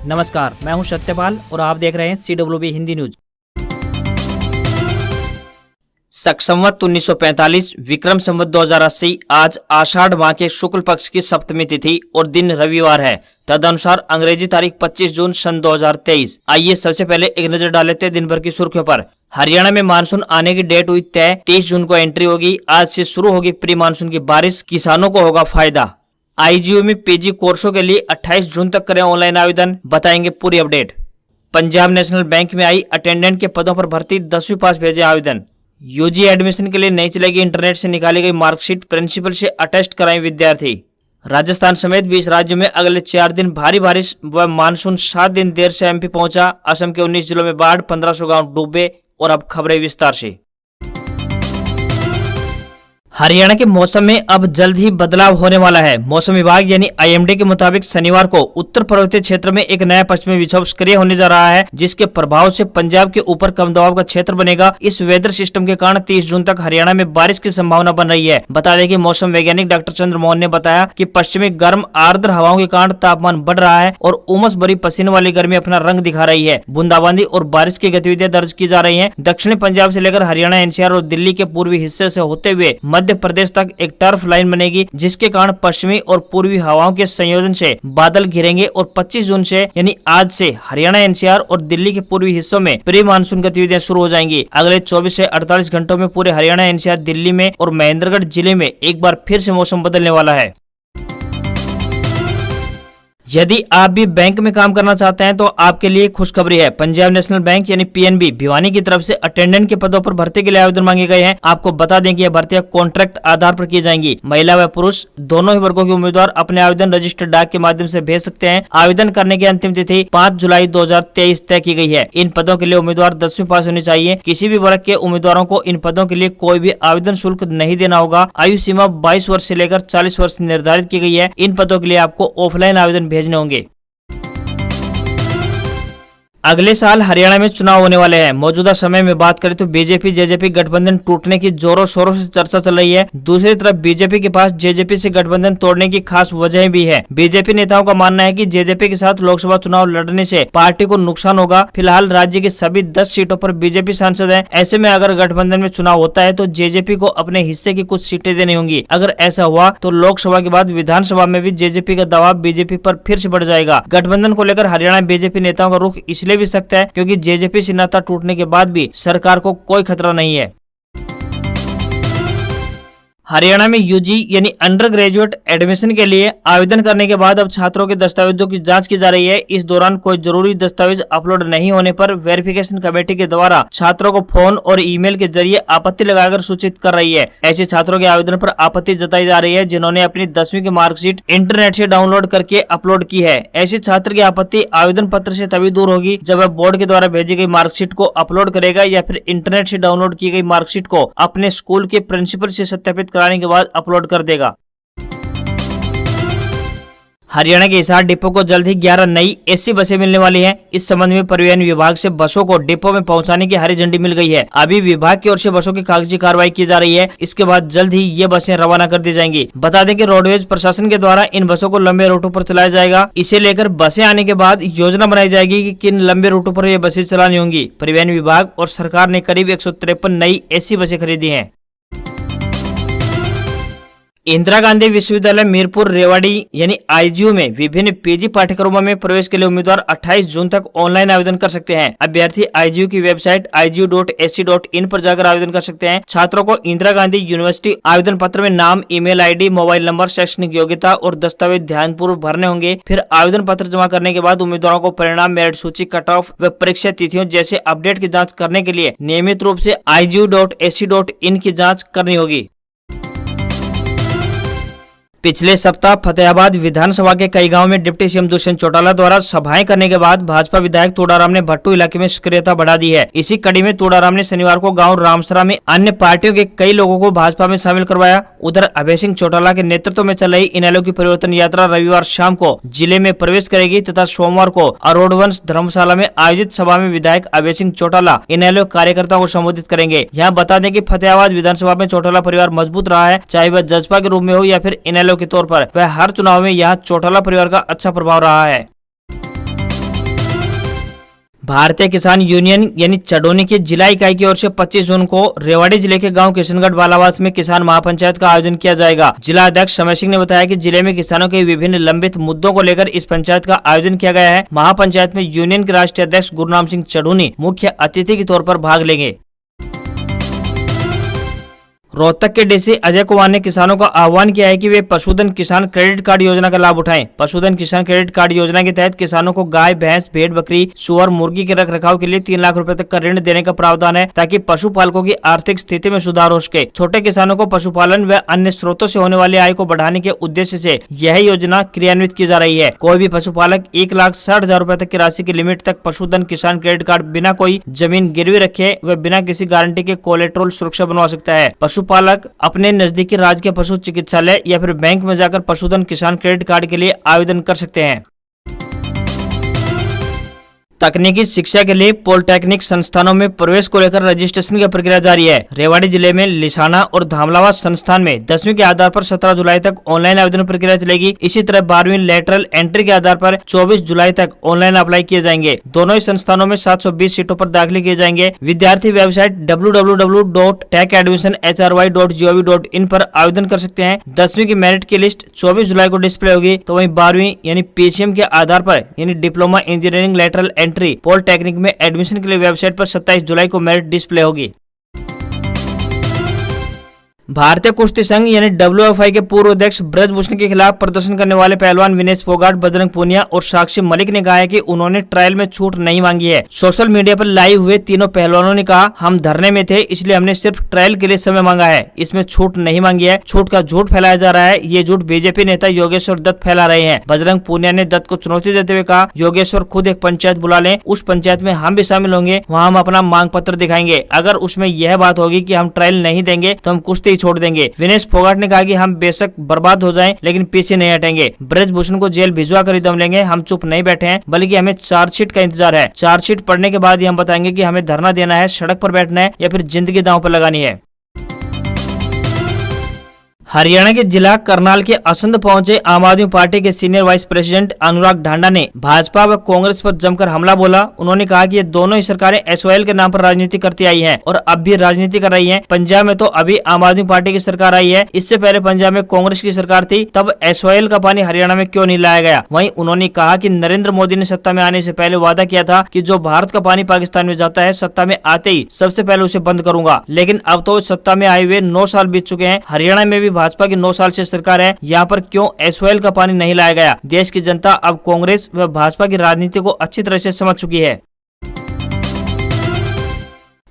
नमस्कार, मैं हूं सत्यपाल और आप देख रहे हैं CWB हिंदी न्यूज। शक संवत 1945 विक्रम संवत 2080 आज आषाढ़ माह के शुक्ल पक्ष की सप्तमी तिथि और दिन रविवार है। तदनुसार अंग्रेजी तारीख 25 जून सन 2023। आइए सबसे पहले एक नजर डाल लेते हैं दिन भर की सुर्खियों पर। हरियाणा में मानसून आने की डेट हुई तय, 23 जून को एंट्री होगी। आज से शुरू होगी प्री मानसून की बारिश, किसानों को होगा फायदा। IGU में PG कोर्सों के लिए 28 जून तक करें ऑनलाइन आवेदन, बताएंगे पूरी अपडेट। पंजाब नेशनल बैंक में आई अटेंडेंट के पदों पर भर्ती, 10वीं पास भेजे आवेदन। UG एडमिशन के लिए नहीं चलेगी इंटरनेट से निकाली गई मार्कशीट, प्रिंसिपल से अटेस्ट कराएं विद्यार्थी। राजस्थान समेत 20 राज्यों में अगले 4 दिन भारी बारिश व मानसून, 7 दिन देर से MP पहुंचा। असम के 19 जिलों में बाढ़, 1500 गांव डूबे। और अब खबरें विस्तार से। हरियाणा के मौसम में अब जल्द ही बदलाव होने वाला है। मौसम विभाग यानी IMD के मुताबिक शनिवार को उत्तर पर्वतीय क्षेत्र में एक नया पश्चिमी विक्षोभ सक्रिय होने जा रहा है, जिसके प्रभाव से पंजाब के ऊपर कम दबाव का क्षेत्र बनेगा। इस वेदर सिस्टम के कारण 30 जून तक हरियाणा में बारिश की संभावना बन रही है। बता दें कि मौसम वैज्ञानिक डॉक्टर चंद्र मोहन ने बताया कि पश्चिमी गर्म आर्द्र हवाओं के कारण तापमान बढ़ रहा है और उमस भरी पसीने वाली गर्मी अपना रंग दिखा रही है। बूंदाबांदी और बारिश की गतिविधियां दर्ज की जा रही है। दक्षिणी पंजाब से लेकर हरियाणा, NCR और दिल्ली के पूर्वी हिस्से से होते हुए मध्य प्रदेश तक एक टर्फ लाइन बनेगी, जिसके कारण पश्चिमी और पूर्वी हवाओं के संयोजन से बादल घिरेंगे और 25 जून से यानी आज से हरियाणा, NCR और दिल्ली के पूर्वी हिस्सों में प्री मानसून गतिविधियां शुरू हो जाएंगी। अगले 24 से 48 घंटों में पूरे हरियाणा, NCR, दिल्ली में और महेंद्रगढ़ जिले में एक बार फिर से मौसम बदलने वाला है। यदि आप भी बैंक में काम करना चाहते हैं तो आपके लिए खुशखबरी है। पंजाब नेशनल बैंक यानी PNB भिवानी की तरफ से अटेंडेंट के पदों पर भर्ती के लिए आवेदन मांगे गए हैं। आपको बता दें कि यह भर्तियां कॉन्ट्रैक्ट आधार पर की जाएंगी। महिला व पुरुष दोनों ही वर्गों के उम्मीदवार अपने आवेदन रजिस्टर्ड डाक के माध्यम से भेज सकते हैं। आवेदन करने की अंतिम तिथि 5 जुलाई 2023 तय की गई है। इन पदों के लिए उम्मीदवार 10वीं पास होनी चाहिए। किसी भी वर्ग के उम्मीदवारों को इन पदों के लिए कोई भी आवेदन शुल्क नहीं देना होगा। आयु सीमा 22 वर्ष से लेकर 40 वर्ष निर्धारित की गई है। इन पदों के लिए आपको ऑफलाइन आवेदन भेजने होंगे। अगले साल हरियाणा में चुनाव होने वाले हैं। मौजूदा समय में बात करें तो BJP JJP गठबंधन टूटने की जोरों शोरों से चर्चा चल रही है। दूसरी तरफ BJP के पास JJP से गठबंधन तोड़ने की खास वजह भी है। BJP नेताओं का मानना है कि JJP के साथ लोकसभा चुनाव लड़ने से पार्टी को नुकसान होगा। फिलहाल राज्य की सभी 10 सीटों पर BJP सांसद हैं। ऐसे में अगर गठबंधन में चुनाव होता है तो JJP को अपने हिस्से की कुछ सीटें देनी होंगी। अगर ऐसा हुआ तो लोकसभा के बाद विधानसभा में भी JJP का दबाव BJP पर फिर से बढ़ जाएगा। गठबंधन को लेकर हरियाणा BJP नेताओं का रुख इसलिए भी सकता है क्योंकि JJP से नाता टूटने के बाद भी सरकार को कोई खतरा नहीं है। हरियाणा में UG यानी अंडर ग्रेजुएट एडमिशन के लिए आवेदन करने के बाद अब छात्रों के दस्तावेजों की जांच की जा रही है। इस दौरान कोई जरूरी दस्तावेज अपलोड नहीं होने पर वेरिफिकेशन कमेटी के द्वारा छात्रों को फोन और ईमेल के जरिए आपत्ति लगाकर सूचित कर रही है। ऐसे छात्रों के आवेदन पर आपत्ति जताई जा रही है जिन्होंने अपनी 10वीं की मार्कशीट इंटरनेट से डाउनलोड करके अपलोड की है। ऐसे छात्र की आपत्ति आवेदन पत्र से तभी दूर होगी जब वह बोर्ड के द्वारा भेजी गई मार्कशीट को अपलोड करेगा या फिर इंटरनेट से डाउनलोड की गई मार्कशीट को अपने स्कूल के प्रिंसिपल से सत्यापित कराने के बाद अपलोड कर देगा। हरियाणा के हिसार डिपो को जल्द ही 11 नई AC बसें मिलने वाली हैं। इस संबंध में परिवहन विभाग से बसों को डिपो में पहुंचाने की हरी झंडी मिल गई है। अभी विभाग की ओर से बसों की कागजी कार्रवाई की जा रही है। इसके बाद जल्द ही ये बसें रवाना कर दी जाएंगी। बता दें कि रोडवेज प्रशासन के द्वारा इन बसों को लंबे रूटों पर चलाया जाएगा। इसे लेकर बसें आने के बाद योजना बनाई जाएगी कि किन लंबे रूटों पर ये बसें चलानी होंगी। परिवहन विभाग और सरकार ने करीब 153 नई AC बसें खरीदी है। इंदिरा गांधी विश्वविद्यालय मीरपुर रेवाड़ी यानी IGU में विभिन्न PG पाठ्यक्रमों में प्रवेश के लिए उम्मीदवार 28 जून तक ऑनलाइन आवेदन कर सकते हैं। अभ्यर्थी IGU की वेबसाइट igu.ac.in पर जाकर आवेदन कर सकते हैं। छात्रों को इंदिरा गांधी यूनिवर्सिटी आवेदन पत्र में नाम, ईमेल ID, मोबाइल नंबर, शैक्षणिक योग्यता और दस्तावेज ध्यानपूर्वक भरने होंगे। फिर आवेदन पत्र जमा करने के बाद उम्मीदवारों को परिणाम, मेरिट सूची, कट ऑफ व परीक्षा तिथियों जैसे अपडेट की जाँच करने के लिए नियमित रूप से igu.ac.in की जाँच करनी होगी। पिछले सप्ताह फतेहाबाद विधानसभा के कई गांवों में डिप्टी CM दुष्यंत चौटाला द्वारा सभाएं करने के बाद भाजपा विधायक तोडाराम ने भट्टू इलाके में सक्रियता बढ़ा दी है। इसी कड़ी में तोडाराम ने शनिवार को गांव रामसरा में अन्य पार्टियों के कई लोगों को भाजपा में शामिल करवाया। उधर अभय सिंह चौटाला के नेतृत्व में चल रही इनेलो की परिवर्तन यात्रा रविवार शाम को जिले में प्रवेश करेगी तथा सोमवार को अरोड़वंश धर्मशाला में आयोजित सभा में विधायक अभय सिंह चौटाला इनेलो कार्यकर्ताओं को संबोधित करेंगे। यहाँ बता दें कि फतेहाबाद विधानसभा में चौटाला परिवार मजबूत रहा है, चाहे वह जजपा के रूप में हो या फिर इनेलो के तौर पर। वह हर चुनाव में यहाँ चौटाला परिवार का अच्छा प्रभाव रहा है। भारतीय किसान यूनियन यानी चडोनी की जिला इकाई की ओर से 25 जून को रेवाड़ी जिले के गांव किशनगढ़ बालावास में किसान महापंचायत का आयोजन किया जाएगा। जिला अध्यक्ष समय सिंह ने बताया कि जिले में किसानों के विभिन्न लंबित मुद्दों को लेकर इस पंचायत का आयोजन किया गया है। महापंचायत में यूनियन के राष्ट्रीय अध्यक्ष गुरनाम सिंह चडोनी मुख्य अतिथि के तौर पर भाग लेंगे। रोहतक के डीसी अजय कुमार ने किसानों का आह्वान किया है कि वे पशुधन किसान क्रेडिट कार्ड योजना का लाभ उठाएं। पशुधन किसान क्रेडिट कार्ड योजना के तहत किसानों को गाय, भैंस, भेड़, बकरी, सुअर, मुर्गी के रख रखाव के लिए 3 लाख रुपए तक का ऋण देने का प्रावधान है, ताकि पशुपालकों की आर्थिक स्थिति में सुधार हो सके। छोटे किसानों को पशुपालन व अन्य स्रोतों से होने वाली आय को बढ़ाने के उद्देश्य से यह योजना क्रियान्वित की जा रही है। कोई भी पशुपालक 1,60,000 रुपए तक की राशि की लिमिट तक पशुधन किसान क्रेडिट कार्ड बिना कोई जमीन गिरवी रखे व बिना किसी गारंटी के कोलेट्रल सुरक्षा बनवा सकता है। पशुपालक अपने नजदीकी राजकीय पशु चिकित्सालय या फिर बैंक में जाकर पशुधन किसान क्रेडिट कार्ड के लिए आवेदन कर सकते हैं। तकनीकी शिक्षा के लिए पॉलिटेक्निक संस्थानों में प्रवेश को लेकर रजिस्ट्रेशन की प्रक्रिया जारी है। रेवाड़ी जिले में लिसाना और धामलावा संस्थान में 10वीं के आधार पर 17 जुलाई तक ऑनलाइन आवेदन प्रक्रिया चलेगी। इसी तरह 12वीं लेटरल एंट्री के आधार पर 24 जुलाई तक ऑनलाइन अप्लाई किए जाएंगे। दोनों ही संस्थानों में 720 सीटों पर दाखिले किए जाएंगे। विद्यार्थी वेबसाइट www.techadmissionhry.gov.in पर आवेदन कर सकते हैं। 10वीं की मेरिट की लिस्ट 24 जुलाई को डिस्प्ले होगी, तो वहीं 12वीं यानी PCM के आधार पर यानी diploma engineering lateral entry polytechnic में एडमिशन के लिए वेबसाइट पर 27 जुलाई को मेरिट डिस्प्ले होगी। भारतीय कुश्ती संघ यानी WFI के पूर्व अध्यक्ष ब्रजभूषण के खिलाफ प्रदर्शन करने वाले पहलवान विनेश फोगाट, बजरंग पूनिया और साक्षी मलिक ने कहा है कि उन्होंने ट्रायल में छूट नहीं मांगी है। सोशल मीडिया पर लाइव हुए तीनों पहलवानों ने कहा, हम धरने में थे इसलिए हमने सिर्फ ट्रायल के लिए समय मांगा है, इसमें छूट नहीं मांगी है। छूट का झूठ फैलाया जा रहा है, ये झूठ बीजेपी नेता योगेश्वर दत्त फैला रहे हैं। बजरंग पूनिया ने दत्त को चुनौती देते हुए कहा, योगेश्वर खुद एक पंचायत बुला लें, उस पंचायत में हम भी शामिल होंगे, वहाँ हम अपना मांग पत्र दिखाएंगे। अगर उसमें यह बात होगी कि हम ट्रायल नहीं देंगे तो हम कुश्ती छोड़ देंगे। विनेश फोगाट ने कहा कि हम बेशक बर्बाद हो जाएं, लेकिन पीछे नहीं हटेंगे। ब्रजभूषण को जेल भिजवा कर दम लेंगे। हम चुप नहीं बैठे हैं, बल्कि हमें चार्जशीट का इंतजार है। चार्जशीट पढ़ने के बाद ही हम बताएंगे कि हमें धरना देना है, सड़क पर बैठना है या फिर जिंदगी दांव पर लगानी है। हरियाणा के जिला करनाल के असंध पहुंचे आम आदमी पार्टी के सीनियर वाइस प्रेसिडेंट अनुराग ढांडा ने भाजपा व कांग्रेस पर जमकर हमला बोला। उन्होंने कहा कि ये दोनों ही सरकारें SOL के नाम पर राजनीति करती आई हैं और अब भी राजनीति कर रही हैं। पंजाब में तो अभी आम आदमी पार्टी की सरकार आई है, इससे पहले पंजाब में कांग्रेस की सरकार थी, तब SOL का पानी हरियाणा में क्यों नहीं लाया गया। वहीं उन्होंने कहा कि नरेंद्र मोदी ने सत्ता में आने से पहले वादा किया था कि जो भारत का पानी पाकिस्तान में जाता है, सत्ता में आते ही सबसे पहले उसे बंद करूंगा। लेकिन अब तो सत्ता में आए हुए 9 साल बीत चुके हैं। हरियाणा में भी भाजपा की 9 साल से सरकार है, यहाँ पर क्यों SOL का पानी नहीं लाया गया। देश की जनता अब कांग्रेस व भाजपा की राजनीति को अच्छी तरह से समझ चुकी है।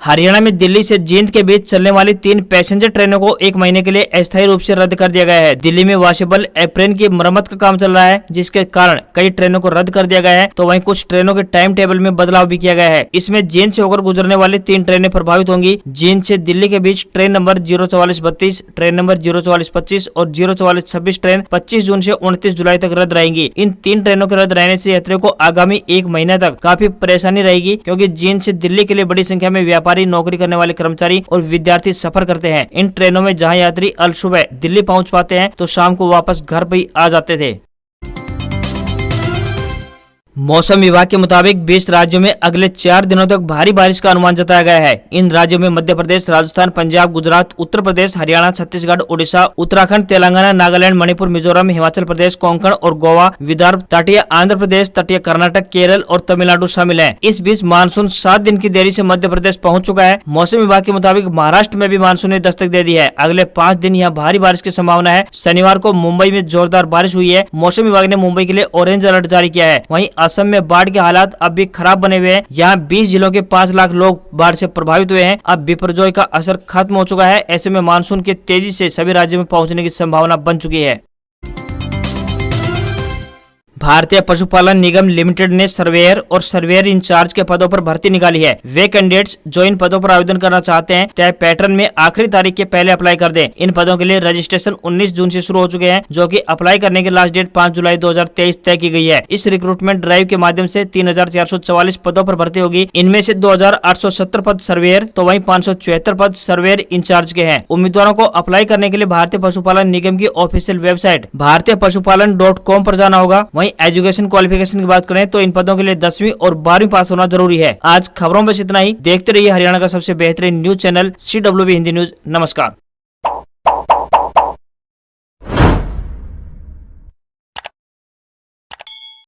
हरियाणा में दिल्ली से जींद के बीच चलने वाली 3 पैसेंजर ट्रेनों को 1 महीने के लिए अस्थायी रूप से रद्द कर दिया गया है। दिल्ली में वॉशेबल एप्रेन की मरम्मत का काम चल रहा है, जिसके कारण कई ट्रेनों को रद्द कर दिया गया है, तो वहीं कुछ ट्रेनों के टाइम टेबल में बदलाव भी किया गया है। इसमें जींद से होकर गुजरने वाली 3 ट्रेनें प्रभावित होंगी। जींद से दिल्ली के बीच ट्रेन नंबर 04432, ट्रेन नंबर 04425 और 04426 ट्रेन 25 जून से 29 जुलाई तक रद्द रहेंगी। इन 3 ट्रेनों के रद्द रहने से यात्रियों को आगामी 1 महीने तक काफी परेशानी रहेगी, क्योंकि जींद से दिल्ली के लिए बड़ी संख्या में व्यापारी, नौकरी करने वाले कर्मचारी और विद्यार्थी सफर करते हैं। इन ट्रेनों में जहां यात्री अल सुबह दिल्ली पहुंच पाते हैं, तो शाम को वापस घर पे आ जाते थे। मौसम विभाग के मुताबिक 20 राज्यों में अगले 4 दिनों तक भारी बारिश का अनुमान जताया गया है। इन राज्यों में मध्य प्रदेश, राजस्थान, पंजाब, गुजरात, उत्तर प्रदेश, हरियाणा, छत्तीसगढ़, उड़ीसा, उत्तराखंड, तेलंगाना, नागालैंड, मणिपुर, मिजोरम, हिमाचल प्रदेश, कोंकण और गोवा, विदर्भ, तटीय आंध्र प्रदेश, तटीय कर्नाटक, केरल और तमिलनाडु शामिल है। इस बीच मानसून 7 दिन की देरी से मध्य प्रदेश पहुंच चुका है। मौसम विभाग के मुताबिक महाराष्ट्र में भी मानसून ने दस्तक दे दी है। अगले 5 दिन यहाँ भारी बारिश की संभावना है। शनिवार को मुंबई में जोरदार बारिश हुई है। मौसम विभाग ने मुंबई के लिए ऑरेंज अलर्ट जारी किया है। वहीं असम में बाढ़ के हालात अब भी खराब बने हुए हैं। यहाँ 20 जिलों के 5 लाख लोग बाढ़ से प्रभावित हुए हैं। अब बिपरजॉय का असर खत्म हो चुका है। ऐसे में मानसून के तेजी से सभी राज्यों में पहुंचने की संभावना बन चुकी है। भारतीय पशुपालन निगम लिमिटेड ने सर्वेयर और सर्वेयर इंचार्ज के पदों पर भर्ती निकाली है। वे कैंडिडेट्स जो इन पदों पर आवेदन करना चाहते हैं, तय पैटर्न में आखिरी तारीख के पहले अप्लाई कर दें। इन पदों के लिए रजिस्ट्रेशन 19 जून से शुरू हो चुके हैं, जो कि अप्लाई करने की लास्ट डेट 5 जुलाई 2023 तय की गई है। इस रिक्रूटमेंट ड्राइव के माध्यम से 3444 पदों पर भर्ती होगी। इनमें से 2870 पद सर्वेयर, तो वहीं 574 पद सर्वेयर इंचार्ज के हैं। उम्मीदवारों को अप्लाई करने के लिए भारतीय पशुपालन निगम की ऑफिशियल वेबसाइट भारतीय पशुपालन.com पर जाना होगा। वहीं एजुकेशन क्वालिफिकेशन की बात करें तो इन पदों के लिए 10वीं और 12वीं पास होना जरूरी है। आज खबरों में इतना ही। देखते रहिए हरियाणा का सबसे बेहतरीन news channel CWB Hindi news. नमस्कार।